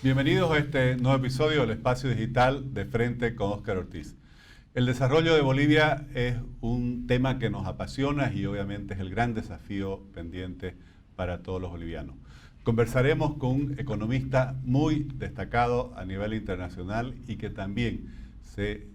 Bienvenidos a este nuevo episodio del Espacio Digital de Frente con Óscar Ortiz. El desarrollo de Bolivia es un tema que nos apasiona y obviamente es el gran desafío pendiente para todos los bolivianos. Conversaremos con un economista muy destacado a nivel internacional y que también se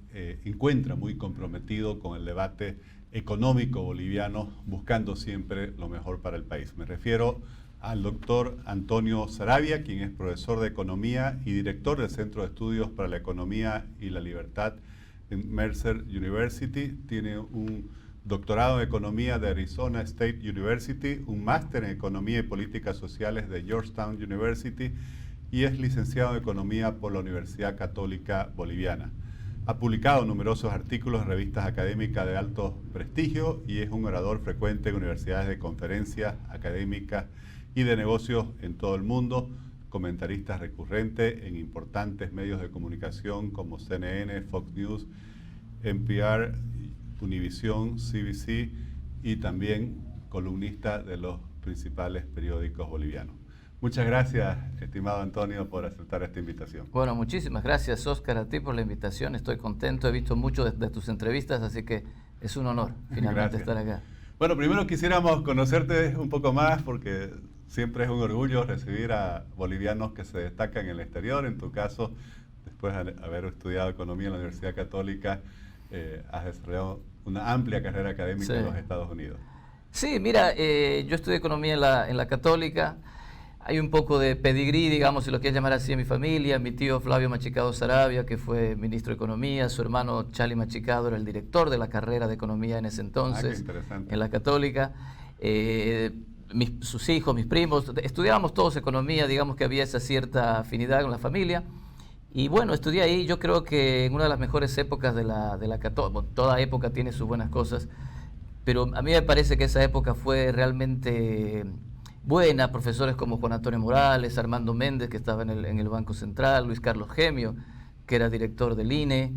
encuentra muy comprometido con el debate económico boliviano, buscando siempre lo mejor para el país. Me refiero al doctor Antonio Saravia, quien es profesor de Economía y director del Centro de Estudios para la Economía y la Libertad en Mercer University. Tiene un doctorado en Economía de Arizona State University, un máster en Economía y Políticas Sociales de Georgetown University y es licenciado en Economía por la Universidad Católica Boliviana. Ha publicado numerosos artículos en revistas académicas de alto prestigio y es un orador frecuente en universidades de conferencias académicas y de negocios en todo el mundo, comentarista recurrente en importantes medios de comunicación como CNN, Fox News, NPR, Univision, CBC y también columnista de los principales periódicos bolivianos. Muchas gracias, estimado Antonio, por aceptar esta invitación. Bueno, muchísimas gracias, Óscar, a ti por la invitación. Estoy contento, he visto mucho de tus entrevistas, así que es un honor finalmente estar acá. Bueno, primero quisiéramos conocerte un poco más porque siempre es un orgullo recibir a bolivianos que se destacan en el exterior. En tu caso, después de haber estudiado Economía en la Universidad Católica, has desarrollado una amplia carrera académica en los Estados Unidos. Sí, mira, yo estudié Economía en la Católica. Hay un poco de pedigrí, digamos, si lo quieres llamar así, en mi familia. Mi tío Flavio Machicado Saravia, que fue ministro de Economía, su hermano Charlie Machicado era el director de la carrera de Economía en ese entonces, en la Católica. Sus hijos, mis primos, estudiábamos todos Economía, digamos que había esa cierta afinidad con la familia. Y bueno, estudié ahí, yo creo que en una de las mejores épocas de la Católica. Bueno, toda época tiene sus buenas cosas, pero a mí me parece que esa época fue realmente buena. Profesores como Juan Antonio Morales, Armando Méndez, que estaba en el Banco Central, Luis Carlos Gemio, que era director del INE,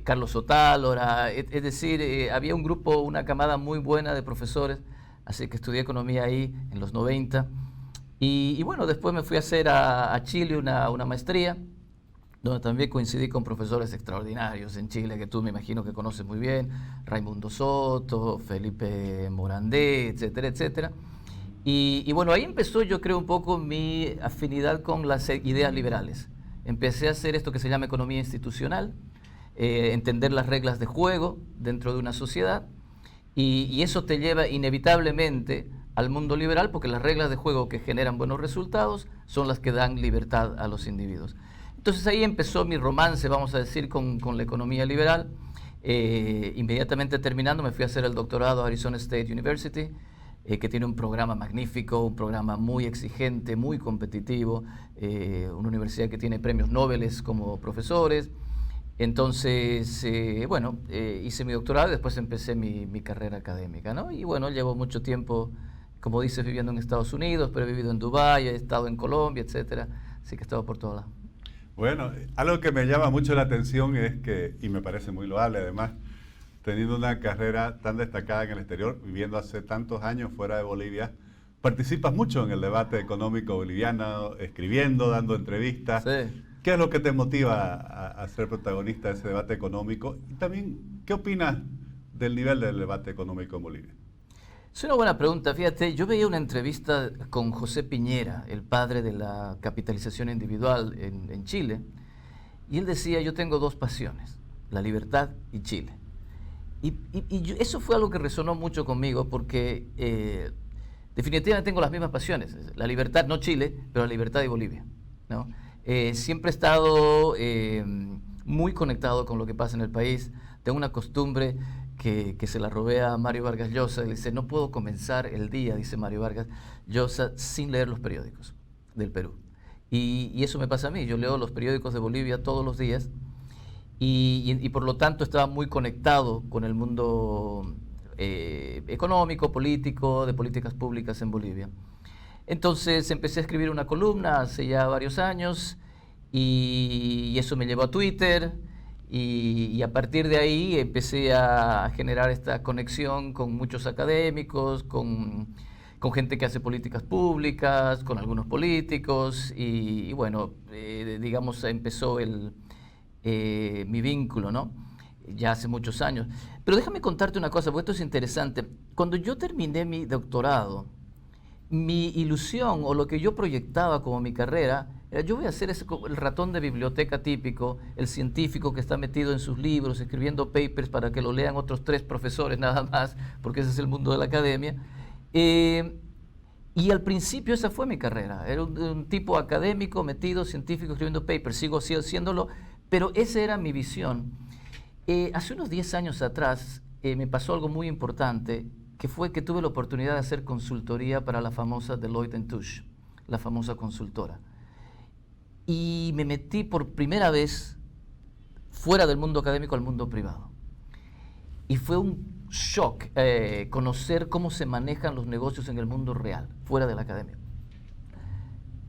Carlos Otálora, es decir, había un grupo, una camada muy buena de profesores, así que estudié Economía ahí en los 90. Y bueno, después me fui a hacer a Chile una maestría, donde también coincidí con profesores extraordinarios en Chile, que tú me imagino que conoces muy bien, Raimundo Soto, Felipe Morandé, etcétera, etcétera. Y bueno, ahí empezó, yo creo, un poco mi afinidad con las ideas liberales. Empecé a hacer esto que se llama economía institucional, entender las reglas de juego dentro de una sociedad, y eso te lleva inevitablemente al mundo liberal, porque las reglas de juego que generan buenos resultados son las que dan libertad a los individuos. Entonces ahí empezó mi romance, vamos a decir, con la economía liberal. Inmediatamente terminando me fui a hacer el doctorado a Arizona State University, que tiene un programa magnífico, un programa muy exigente, muy competitivo, una universidad que tiene premios Nobel como profesores. Entonces, bueno, hice mi doctorado y después empecé mi carrera académica, ¿no? Y bueno, llevo mucho tiempo, como dices, viviendo en Estados Unidos, pero he vivido en Dubái, he estado en Colombia, etcétera. Así que he estado por todos lados. Bueno, algo que me llama mucho la atención es que, y me parece muy loable además, teniendo una carrera tan destacada en el exterior, viviendo hace tantos años fuera de Bolivia, participas mucho en el debate económico boliviano, escribiendo, dando entrevistas. Sí. ¿Qué es lo que te motiva a ser protagonista de ese debate económico? Y también, ¿qué opinas del nivel del debate económico en Bolivia? Es una buena pregunta. Fíjate, yo veía una entrevista con José Piñera, el padre de la capitalización individual en Chile, y él decía, yo tengo dos pasiones, la libertad y Chile. Eso fue algo que resonó mucho conmigo porque definitivamente tengo las mismas pasiones, la libertad, no Chile, pero la libertad y Bolivia, ¿no? Siempre he estado muy conectado con lo que pasa en el país. Tengo una costumbre que se la robé a Mario Vargas Llosa. Él dice, no puedo comenzar el día, dice Mario Vargas Llosa, sin leer los periódicos del Perú. Y eso me pasa a mí. Yo leo los periódicos de Bolivia todos los días y por lo tanto estaba muy conectado con el mundo económico, político, de políticas públicas en Bolivia. Entonces empecé a escribir una columna hace ya varios años y eso me llevó a Twitter y a partir de ahí empecé a generar esta conexión con muchos académicos, con con gente que hace políticas públicas, con algunos políticos, y bueno, digamos, empezó mi vínculo, ¿no? Ya hace muchos años. Pero déjame contarte una cosa, porque esto es interesante. Cuando yo terminé mi doctorado, mi ilusión o lo que yo proyectaba como mi carrera era: yo voy a ser el ratón de biblioteca típico, el científico que está metido en sus libros, escribiendo papers para que lo lean otros 3 profesores nada más, porque ese es el mundo de la academia. Y al principio esa fue mi carrera. Era un tipo académico, metido, científico, escribiendo papers. Sigo haciéndolo, pero esa era mi visión. Hace unos 10 años atrás me pasó algo muy importante, que fue que tuve la oportunidad de hacer consultoría para la famosa Deloitte & Touche, la famosa consultora. Y me metí por primera vez fuera del mundo académico al mundo privado. Y fue un shock conocer cómo se manejan los negocios en el mundo real, fuera de la academia.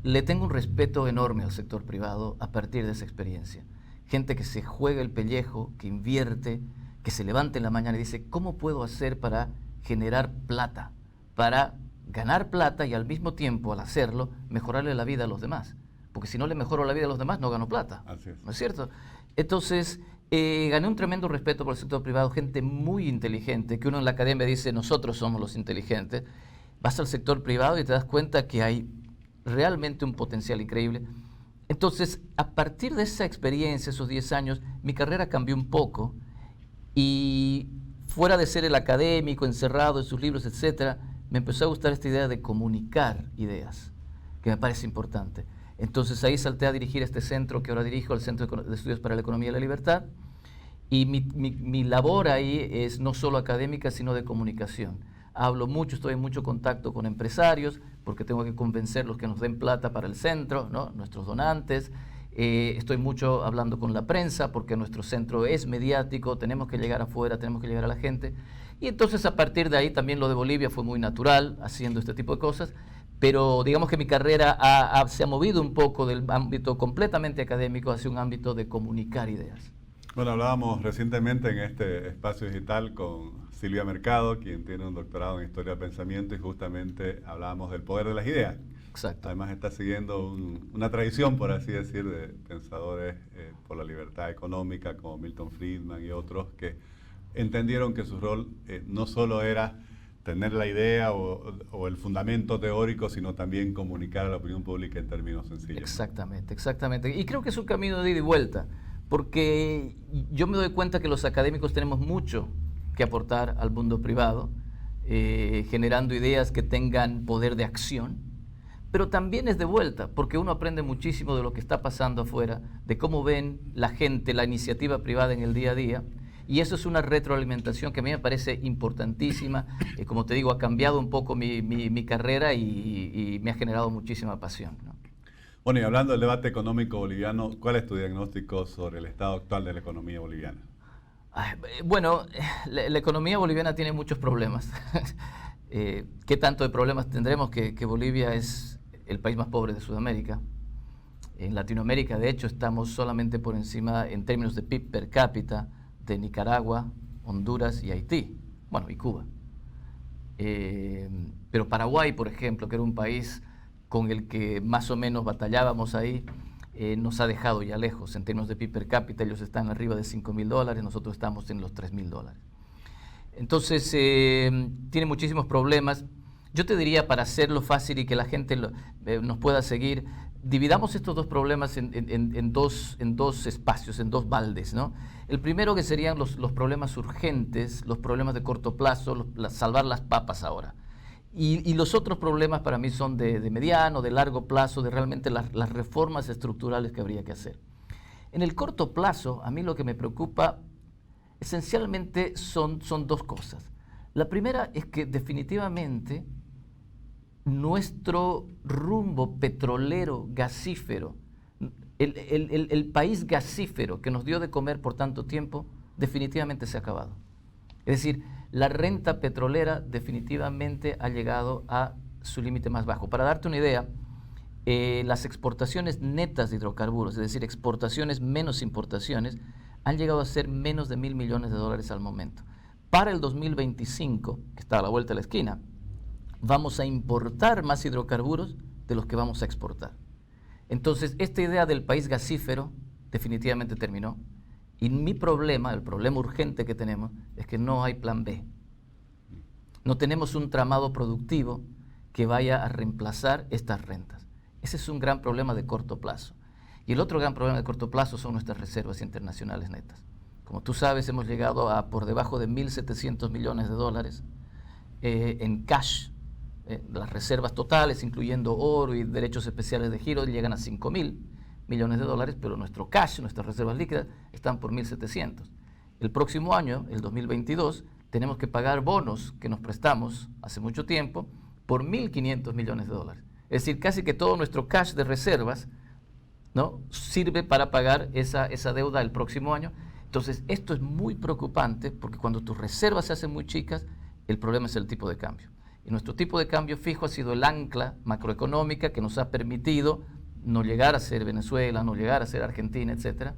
Le tengo un respeto enorme al sector privado a partir de esa experiencia. Gente que se juega el pellejo, que invierte, que se levanta en la mañana y dice: ¿cómo puedo hacer para generar plata? Para ganar plata y al mismo tiempo, al hacerlo, mejorarle la vida a los demás. Porque si no le mejoro la vida a los demás, no gano plata. Así es. ¿No es cierto? Entonces, gané un tremendo respeto por el sector privado, gente muy inteligente, que uno en la academia dice: nosotros somos los inteligentes. Vas al sector privado y te das cuenta que hay realmente un potencial increíble. Entonces, a partir de esa experiencia, esos 10 años, mi carrera cambió un poco, y fuera de ser el académico, encerrado en sus libros, etcétera, me empezó a gustar esta idea de comunicar ideas, que me parece importante. Entonces ahí salté a dirigir este centro que ahora dirijo, el Centro de Estudios para la Economía y la Libertad, y mi labor ahí es no solo académica, sino de comunicación. Hablo mucho, estoy en mucho contacto con empresarios, porque tengo que convencerlos que nos den plata para el centro, ¿no? Nuestros donantes. Estoy mucho hablando con la prensa, porque nuestro centro es mediático, tenemos que llegar afuera, tenemos que llegar a la gente. Y entonces a partir de ahí también lo de Bolivia fue muy natural, haciendo este tipo de cosas. Pero digamos que mi carrera se ha movido un poco del ámbito completamente académico hacia un ámbito de comunicar ideas. Bueno, hablábamos recientemente en este espacio digital con Silvia Mercado, quien tiene un doctorado en Historia del Pensamiento, y justamente hablábamos del poder de las ideas. Exacto. Además está siguiendo una tradición, por así decir, de pensadores por la libertad económica como Milton Friedman y otros, que entendieron que su rol no solo era tener la idea o el fundamento teórico, sino también comunicar a la opinión pública en términos sencillos. Exactamente, exactamente. Y creo que es un camino de ida y vuelta, porque yo me doy cuenta que los académicos tenemos mucho que aportar al mundo privado, generando ideas que tengan poder de acción, pero también es de vuelta, porque uno aprende muchísimo de lo que está pasando afuera, de cómo ven la gente, la iniciativa privada en el día a día. Y eso es una retroalimentación que a mí me parece importantísima. Como te digo, ha cambiado un poco mi carrera y me ha generado muchísima pasión, ¿no? Bueno, y hablando del debate económico boliviano, ¿cuál es tu diagnóstico sobre el estado actual de la economía boliviana? Bueno, la economía boliviana tiene muchos problemas. ¿Qué tanto de problemas tendremos? Que Bolivia es el país más pobre de Sudamérica. En Latinoamérica, de hecho, estamos solamente por encima, en términos de PIB per cápita, de Nicaragua, Honduras y Haití, bueno, y Cuba. Pero Paraguay, por ejemplo, que era un país con el que más o menos batallábamos ahí, nos ha dejado ya lejos. En términos de PIB per cápita, ellos están arriba de $5.000, nosotros estamos en los $3.000. Entonces, tiene muchísimos problemas. Yo te diría, para hacerlo fácil y que la gente nos pueda seguir, dividamos estos dos problemas en dos espacios, en dos baldes, ¿no? El primero, que serían los problemas urgentes, los problemas de corto plazo, salvar las papas ahora. Y los otros problemas para mí son de mediano, de largo plazo, de realmente las reformas estructurales que habría que hacer. En el corto plazo, a mí lo que me preocupa esencialmente son dos cosas. La primera es que definitivamente nuestro rumbo petrolero, gasífero, el país gasífero que nos dio de comer por tanto tiempo, definitivamente se ha acabado. Es decir, la renta petrolera definitivamente ha llegado a su límite más bajo. Para darte una idea, las exportaciones netas de hidrocarburos, es decir, exportaciones menos importaciones, han llegado a ser menos de $1.000 millones al momento. Para el 2025, que está a la vuelta de la esquina, vamos a importar más hidrocarburos de los que vamos a exportar. Entonces, esta idea del país gasífero definitivamente terminó. Y mi problema, el problema urgente que tenemos, es que no hay plan B. No tenemos un tramado productivo que vaya a reemplazar estas rentas. Ese es un gran problema de corto plazo. Y el otro gran problema de corto plazo son nuestras reservas internacionales netas. Como tú sabes, hemos llegado a por debajo de 1.700 millones de dólares en cash. Las reservas totales, incluyendo oro y derechos especiales de giro, llegan a 5.000 millones de dólares, pero nuestro cash, nuestras reservas líquidas, están por 1.700. El próximo año, el 2022, tenemos que pagar bonos que nos prestamos hace mucho tiempo por 1.500 millones de dólares. Es decir, casi que todo nuestro cash de reservas, ¿no?, sirve para pagar esa deuda el próximo año. Entonces, esto es muy preocupante porque cuando tus reservas se hacen muy chicas, el problema es el tipo de cambio. Y nuestro tipo de cambio fijo ha sido el ancla macroeconómica que nos ha permitido no llegar a ser Venezuela, no llegar a ser Argentina, etcétera.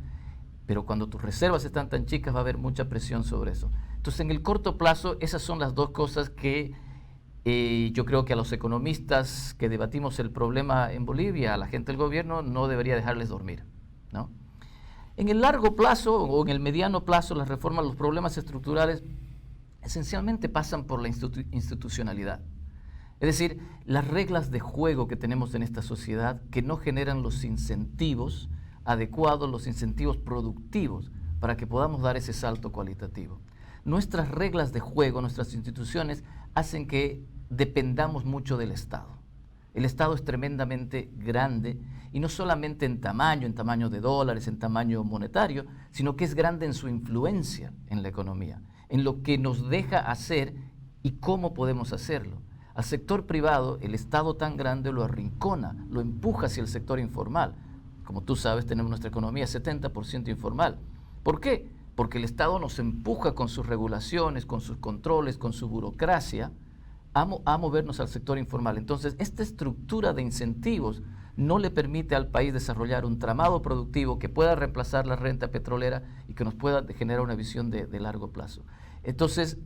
Pero cuando tus reservas están tan chicas va a haber mucha presión sobre eso. Entonces, en el corto plazo, esas son las dos cosas que yo creo que a los economistas que debatimos el problema en Bolivia, a la gente del gobierno, no debería dejarles dormir, ¿no? En el largo plazo o en el mediano plazo, las reformas, los problemas estructurales esencialmente pasan por la institucionalidad. Es decir, las reglas de juego que tenemos en esta sociedad que no generan los incentivos adecuados, los incentivos productivos para que podamos dar ese salto cualitativo. Nuestras reglas de juego, nuestras instituciones hacen que dependamos mucho del Estado. El Estado es tremendamente grande y no solamente en tamaño de dólares, en tamaño monetario, sino que es grande en su influencia en la economía, en lo que nos deja hacer y cómo podemos hacerlo. Al sector privado, el Estado tan grande lo arrincona, lo empuja hacia el sector informal. Como tú sabes, tenemos nuestra economía 70% informal. ¿Por qué? Porque el Estado nos empuja con sus regulaciones, con sus controles, con su burocracia, a movernos al sector informal. Entonces, esta estructura de incentivos no le permite al país desarrollar un tramado productivo que pueda reemplazar la renta petrolera y que nos pueda generar una visión de largo plazo. Entonces,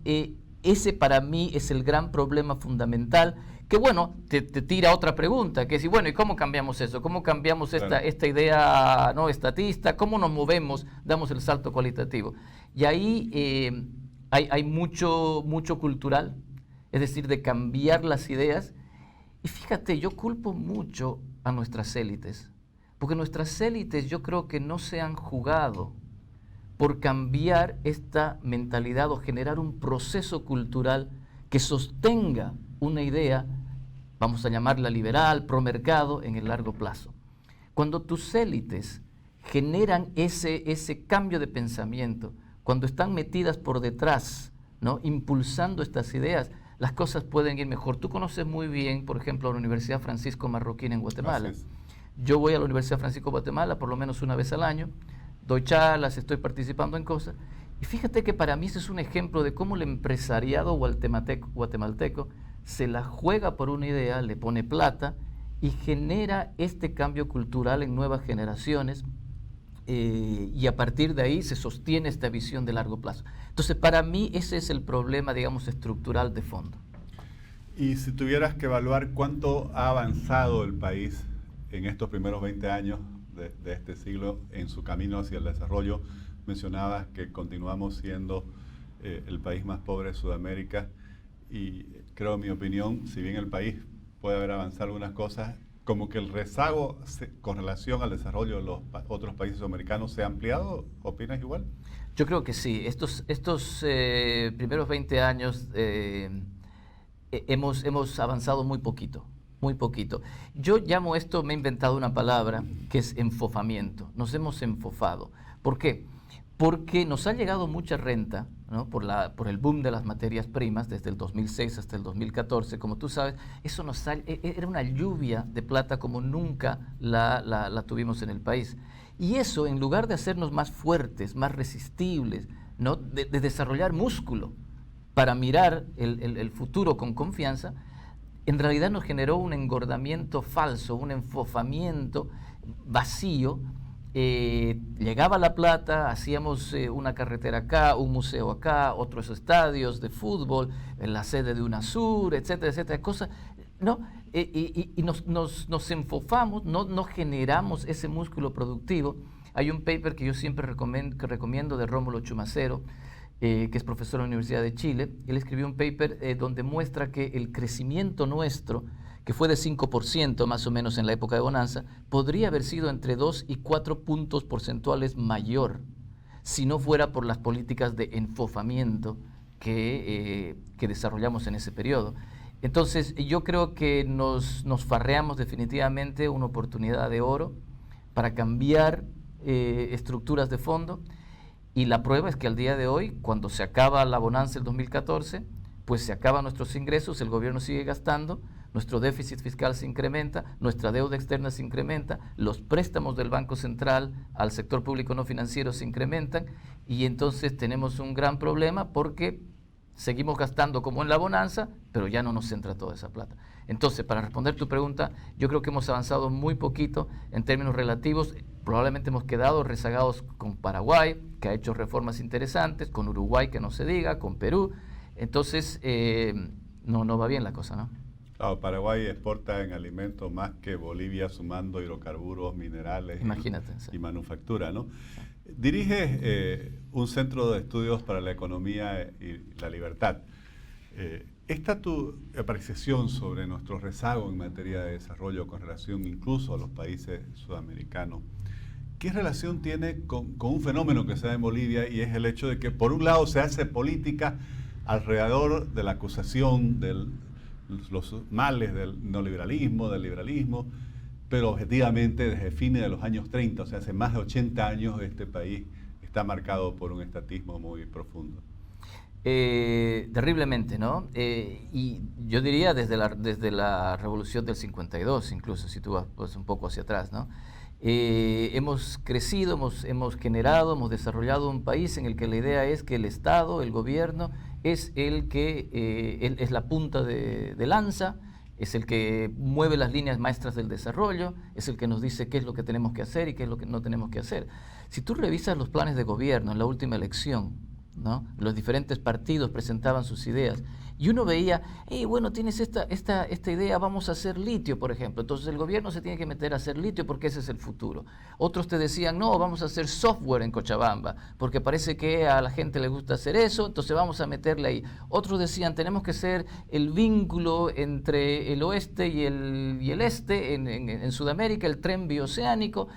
ese para mí es el gran problema fundamental, que bueno, te tira otra pregunta, que es, bueno, ¿y cómo cambiamos eso? ¿Cómo cambiamos esta idea no estatista? ¿Cómo nos movemos, damos el salto cualitativo? Y ahí hay mucho cultural, es decir, de cambiar las ideas. Y fíjate, yo culpo mucho a nuestras élites, porque nuestras élites yo creo que no se han jugado por cambiar esta mentalidad o generar un proceso cultural que sostenga una idea, vamos a llamarla liberal, promercado, en el largo plazo. Cuando tus élites generan ese cambio de pensamiento, cuando están metidas por detrás, ¿no?, impulsando estas ideas, las cosas pueden ir mejor. Tú conoces muy bien, por ejemplo, la Universidad Francisco Marroquín en Guatemala. Yo voy a la Universidad Francisco Guatemala por lo menos una vez al año, doy charlas, estoy participando en cosas, y fíjate que para mí ese es un ejemplo de cómo el empresariado guatemalteco se la juega por una idea, le pone plata y genera este cambio cultural en nuevas generaciones, y a partir de ahí se sostiene esta visión de largo plazo. Entonces, para mí ese es el problema, digamos, estructural de fondo. Y si tuvieras que evaluar cuánto ha avanzado el país en estos primeros 20 años de este siglo en su camino hacia el desarrollo, mencionabas que continuamos siendo el país más pobre de Sudamérica, y creo, en mi opinión, si bien el país puede haber avanzado algunas cosas, como que el rezago con relación al desarrollo de los otros países sudamericanos se ha ampliado. ¿Opinas igual? Yo creo que sí. Estos primeros 20 años hemos avanzado muy poquito. Muy poquito. Yo llamo esto, me he inventado una palabra, que es enfofamiento. Nos hemos enfofado. ¿Por qué? Porque nos ha llegado mucha renta, ¿no?, por el boom de las materias primas desde el 2006 hasta el 2014. Como tú sabes, eso era una lluvia de plata como nunca la tuvimos en el país. Y eso, en lugar de hacernos más fuertes, más resistibles, ¿no?, de desarrollar músculo para mirar el futuro con confianza, en realidad nos generó un engordamiento falso, un enfofamiento vacío, llegaba la plata, hacíamos una carretera acá, un museo acá, otros estadios de fútbol, la sede de UNASUR, etcétera, etcétera, cosas, ¿no? Y nos enfofamos, no generamos ese músculo productivo. Hay un paper que yo siempre recomiendo de Rómulo Chumacero, que es profesor en la Universidad de Chile. Él escribió un paper donde muestra que el crecimiento nuestro, que fue de 5% más o menos en la época de bonanza, podría haber sido entre 2 y 4 puntos porcentuales mayor si no fuera por las políticas de enfofamiento que desarrollamos en ese periodo. Entonces yo creo que nos farreamos definitivamente una oportunidad de oro para cambiar estructuras de fondo, y la prueba es que al día de hoy, cuando se acaba la bonanza del 2014, pues se acaban nuestros ingresos, el gobierno sigue gastando, nuestro déficit fiscal se incrementa, nuestra deuda externa se incrementa, los préstamos del Banco Central al sector público no financiero se incrementan, y entonces tenemos un gran problema porque seguimos gastando como en la bonanza, pero ya no nos entra toda esa plata. Entonces, para responder tu pregunta, yo creo que hemos avanzado muy poquito en términos relativos. Probablemente hemos quedado rezagados con Paraguay, que ha hecho reformas interesantes, con Uruguay, que no se diga, con Perú. Entonces, no va bien la cosa, ¿no? Claro, Paraguay exporta en alimentos más que Bolivia, sumando hidrocarburos, minerales. Imagínate, y manufactura, ¿no? Diriges un centro de estudios para la economía y la libertad. ¿Esta tu apreciación sobre nuestro rezago en materia de desarrollo con relación incluso a los países sudamericanos? ¿Qué relación tiene con un fenómeno que se da en Bolivia, y es el hecho de que por un lado se hace política alrededor de la acusación de los males del neoliberalismo, del liberalismo, pero objetivamente desde fines de los años 30, o sea, hace más de 80 años, este país está marcado por un estatismo muy profundo? Terriblemente, ¿no? Y yo diría desde la revolución del 52, incluso, si tú vas pues, un poco hacia atrás, ¿no? Hemos crecido, hemos generado, hemos desarrollado un país en el que la idea es que el Estado, el gobierno, es el que es la punta de lanza, es el que mueve las líneas maestras del desarrollo, es el que nos dice qué es lo que tenemos que hacer y qué es lo que no tenemos que hacer. Si tú revisas los planes de gobierno en la última elección, ¿no? Los diferentes partidos presentaban sus ideas y uno veía, bueno, tienes esta idea, vamos a hacer litio, por ejemplo, entonces el gobierno se tiene que meter a hacer litio porque ese es el futuro. Otros te decían, no, vamos a hacer software en Cochabamba porque parece que a la gente le gusta hacer eso, entonces vamos a meterle ahí. Otros decían, tenemos que ser el vínculo entre el oeste y el este en Sudamérica, el tren bioceánico,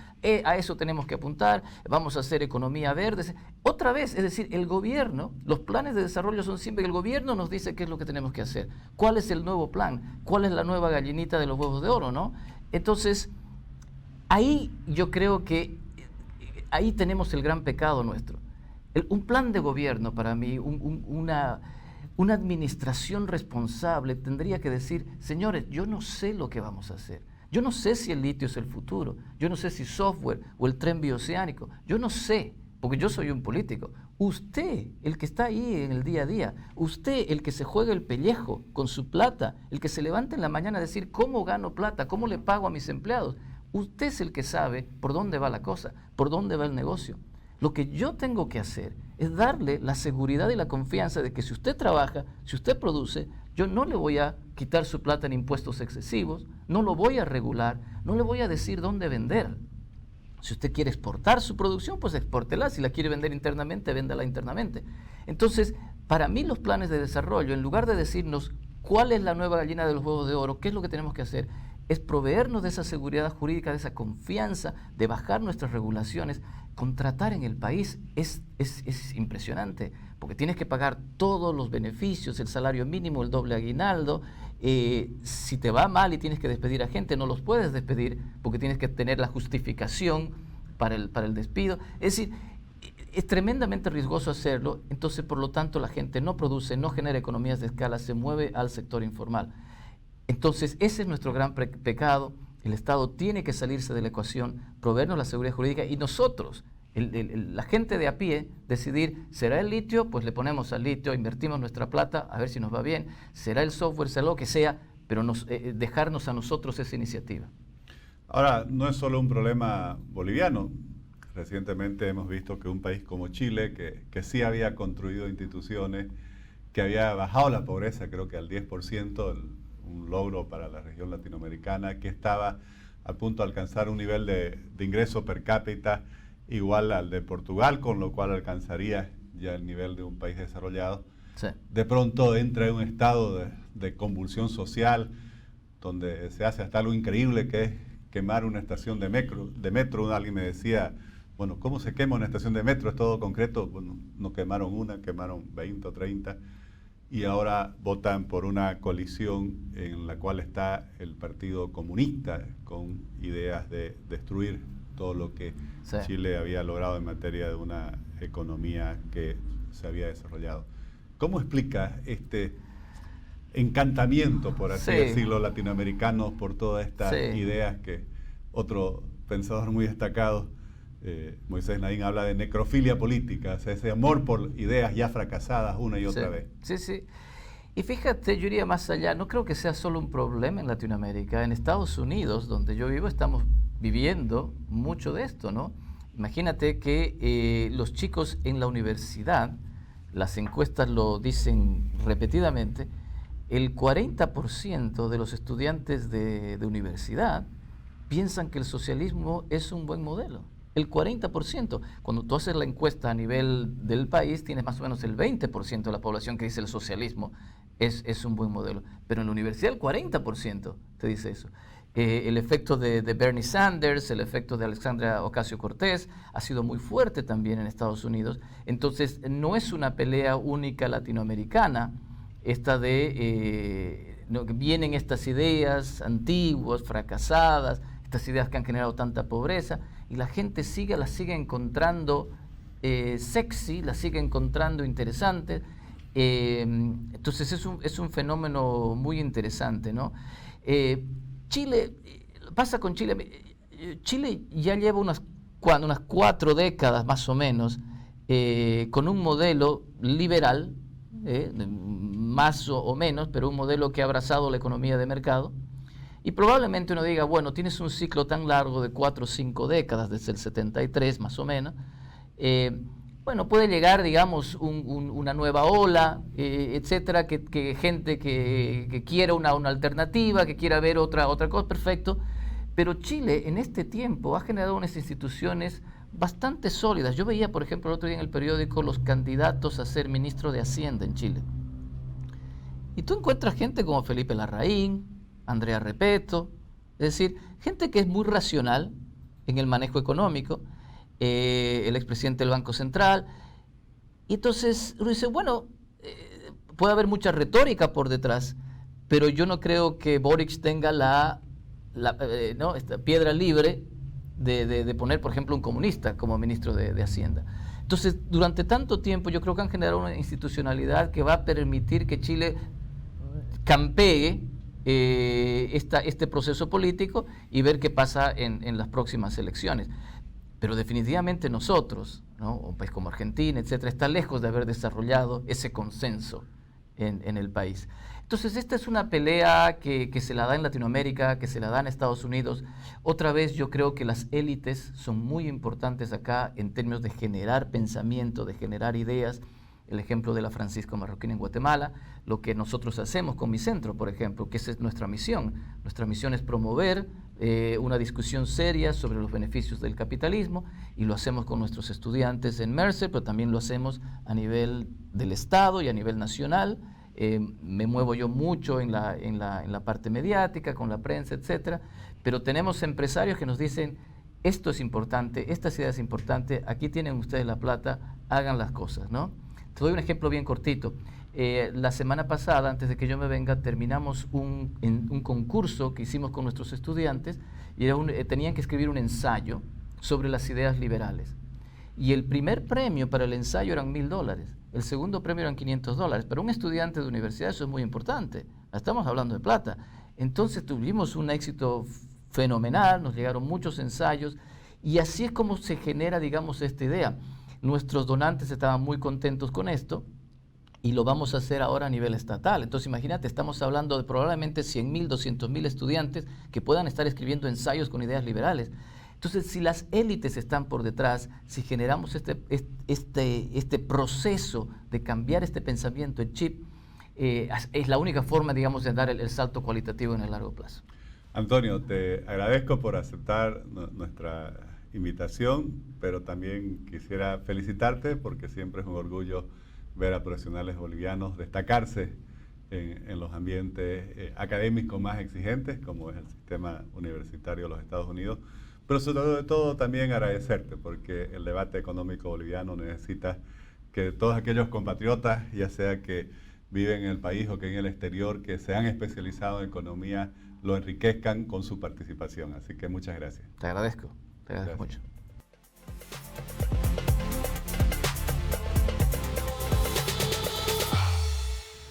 a eso tenemos que apuntar, vamos a hacer economía verde. Otra vez, es decir, el gobierno, los planes de desarrollo son siempre que el gobierno nos dice qué es lo que tenemos que hacer, cuál es el nuevo plan, cuál es la nueva gallinita de los huevos de oro, ¿no? Entonces, ahí yo creo que ahí tenemos el gran pecado nuestro. Un plan de gobierno, para mí, una administración responsable tendría que decir, señores, yo no sé lo que vamos a hacer. Yo no sé si el litio es el futuro, yo no sé si software o el tren bioceánico, yo no sé, porque yo soy un político. Usted, el que está ahí en el día a día, usted, el que se juega el pellejo con su plata, el que se levanta en la mañana a decir cómo gano plata, cómo le pago a mis empleados, usted es el que sabe por dónde va la cosa, por dónde va el negocio. Lo que yo tengo que hacer es darle la seguridad y la confianza de que si usted trabaja, si usted produce, yo no le voy a quitar su plata en impuestos excesivos, no lo voy a regular, no le voy a decir dónde vender. Si usted quiere exportar su producción, pues expórtela. Si la quiere vender internamente, véndala internamente. Entonces, para mí los planes de desarrollo, en lugar de decirnos cuál es la nueva gallina de los huevos de oro, qué es lo que tenemos que hacer, es proveernos de esa seguridad jurídica, de esa confianza, de bajar nuestras regulaciones. Contratar en el país es impresionante, porque tienes que pagar todos los beneficios, el salario mínimo, el doble aguinaldo. Si te va mal y tienes que despedir a gente, no los puedes despedir porque tienes que tener la justificación para el despido. Es decir, es tremendamente riesgoso hacerlo, entonces por lo tanto la gente no produce, no genera economías de escala, se mueve al sector informal. Entonces ese es nuestro gran pecado. El Estado tiene que salirse de la ecuación, proveernos la seguridad jurídica y nosotros, la gente de a pie, decidir, ¿será el litio? Pues le ponemos al litio, invertimos nuestra plata, a ver si nos va bien. ¿Será el software? ¿Será lo que sea? Pero dejarnos a nosotros esa iniciativa. Ahora, no es solo un problema boliviano. recientemente hemos visto que un país como Chile, que sí había construido instituciones, que había bajado la pobreza, creo que al 10%, un logro para la región latinoamericana, que estaba a punto de alcanzar un nivel de ingreso per cápita igual al de Portugal, con lo cual alcanzaría ya el nivel de un país desarrollado. Sí. De pronto entra en un estado de convulsión social, donde se hace hasta algo increíble, que es quemar una estación de metro. Alguien me decía, bueno, ¿cómo se quema una estación de metro? ¿Es todo concreto? Bueno, no quemaron una, quemaron 20 o 30. Y ahora votan por una coalición en la cual está el Partido Comunista, con ideas de destruir todo lo que Sí. Chile había logrado en materia de una economía que se había desarrollado. ¿Cómo explica este encantamiento, por así Sí. decirlo, latinoamericanos por todas estas Sí. ideas que otro pensador muy destacado, Moisés Naín, habla de necrofilia política, o sea, ese amor por ideas ya fracasadas una y otra Sí, vez? sí, sí. Y fíjate, yo iría más allá, no creo que sea solo un problema en Latinoamérica. En Estados Unidos, donde yo vivo, estamos viviendo mucho de esto, ¿no? Imagínate que los chicos en la universidad, las encuestas lo dicen repetidamente, el 40% de los estudiantes de universidad piensan que el socialismo es un buen modelo. El 40%. Cuando tú haces la encuesta a nivel del país, tienes más o menos el 20% de la población que dice el socialismo es un buen modelo. Pero en la universidad el 40% te dice eso. El efecto de Bernie Sanders, el efecto de Alexandria Ocasio-Cortez ha sido muy fuerte también en Estados Unidos. Entonces, no es una pelea única latinoamericana, esta de no, que vienen estas ideas antiguas, fracasadas, estas ideas que han generado tanta pobreza, y la gente las sigue encontrando sexy, las sigue encontrando interesantes. Entonces es un fenómeno muy interesante, ¿no? Chile, pasa con Chile, Chile ya lleva unas 4 décadas más o menos con un modelo liberal, más o menos, pero un modelo que ha abrazado la economía de mercado. Y probablemente uno diga, bueno, tienes un ciclo tan largo de 4 o 5 décadas, desde el 73 más o menos, bueno, puede llegar, digamos, una nueva ola, etcétera, que gente que quiera una alternativa, que quiera ver otra cosa, perfecto. Pero Chile en este tiempo ha generado unas instituciones bastante sólidas. Yo veía, por ejemplo, el otro día en el periódico los candidatos a ser ministro de Hacienda en Chile. Y tú encuentras gente como Felipe Larraín, Andrea Repeto, es decir, gente que es muy racional en el manejo económico, el expresidente del Banco Central. Y entonces uno dice, bueno, puede haber mucha retórica por detrás, pero yo no creo que Boric tenga ¿no? esta piedra libre de poner, por ejemplo, un comunista como ministro de Hacienda. Entonces, durante tanto tiempo yo creo que han generado una institucionalidad que va a permitir que Chile campee este proceso político y ver qué pasa en las próximas elecciones. Pero definitivamente nosotros, ¿no? Un país como Argentina, etcétera, está lejos de haber desarrollado ese consenso en el país. Entonces, esta es una pelea que se la da en Latinoamérica, que se la da en Estados Unidos. Otra vez, yo creo que las élites son muy importantes acá en términos de generar pensamiento, de generar ideas. El ejemplo de la Francisco Marroquín en Guatemala, lo que nosotros hacemos con mi centro, por ejemplo, que esa es nuestra misión. Nuestra misión es promover una discusión seria sobre los beneficios del capitalismo, y lo hacemos con nuestros estudiantes en Mercer, pero también lo hacemos a nivel del Estado y a nivel nacional. Me muevo yo mucho en la parte mediática, con la prensa, etcétera, pero tenemos empresarios que nos dicen, esto es importante, esta ciudad es importante, aquí tienen ustedes la plata, hagan las cosas, ¿no? Te doy un ejemplo bien cortito. La semana pasada, antes de que yo me venga, terminamos un concurso que hicimos con nuestros estudiantes, y tenían que escribir un ensayo sobre las ideas liberales. Y el primer premio para el ensayo eran $1,000, el segundo premio eran $500. Para un estudiante de universidad eso es muy importante, estamos hablando de plata. Entonces tuvimos un éxito fenomenal, nos llegaron muchos ensayos, y así es como se genera, digamos, esta idea. Nuestros donantes estaban muy contentos con esto, y lo vamos a hacer ahora a nivel estatal. Entonces imagínate, estamos hablando de probablemente 100,000, 200,000 estudiantes que puedan estar escribiendo ensayos con ideas liberales. Entonces, si las élites están por detrás, si generamos este proceso de cambiar este pensamiento, el chip, es la única forma, digamos, de dar el salto cualitativo en el largo plazo. Antonio, te agradezco por aceptar nuestra invitación, pero también quisiera felicitarte porque siempre es un orgullo ver a profesionales bolivianos destacarse en los ambientes académicos más exigentes, como es el sistema universitario de los Estados Unidos, pero sobre todo también agradecerte, porque el debate económico boliviano necesita que todos aquellos compatriotas, ya sea que viven en el país o que en el exterior, que se han especializado en economía, lo enriquezcan con su participación. Así que muchas gracias. Te agradezco mucho.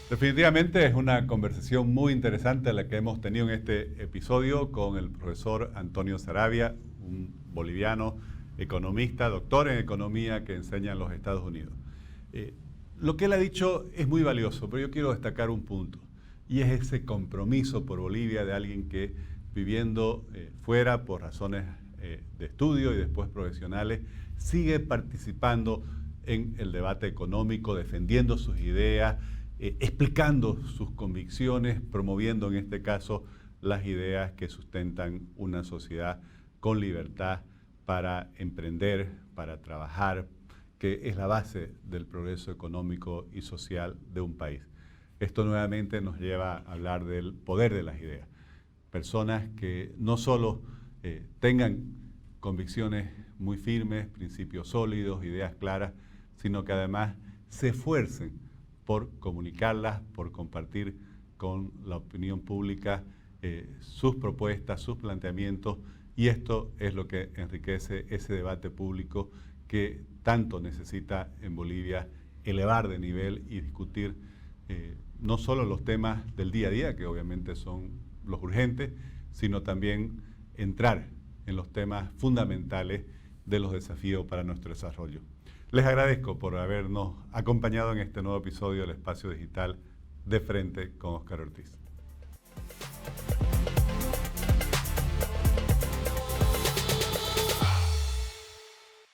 Definitivamente es una conversación muy interesante la que hemos tenido en este episodio con el profesor Antonio Saravia, un boliviano economista, doctor en economía que enseña en los Estados Unidos. Lo que él ha dicho es muy valioso, pero yo quiero destacar un punto, y es ese compromiso por Bolivia de alguien que viviendo fuera por razones de estudio y después profesionales, sigue participando en el debate económico, defendiendo sus ideas, explicando sus convicciones, promoviendo en este caso las ideas que sustentan una sociedad con libertad para emprender, para trabajar, que es la base del progreso económico y social de un país. Esto nuevamente nos lleva a hablar del poder de las ideas. Personas que no solo tengan convicciones muy firmes, principios sólidos, ideas claras, sino que además se esfuercen por comunicarlas, por compartir con la opinión pública sus propuestas, sus planteamientos, y esto es lo que enriquece ese debate público que tanto necesita en Bolivia elevar de nivel y discutir no solo los temas del día a día, que obviamente son los urgentes, sino también entrar en los temas fundamentales de los desafíos para nuestro desarrollo. Les agradezco por habernos acompañado en este nuevo episodio del Espacio Digital de Frente con Óscar Ortiz.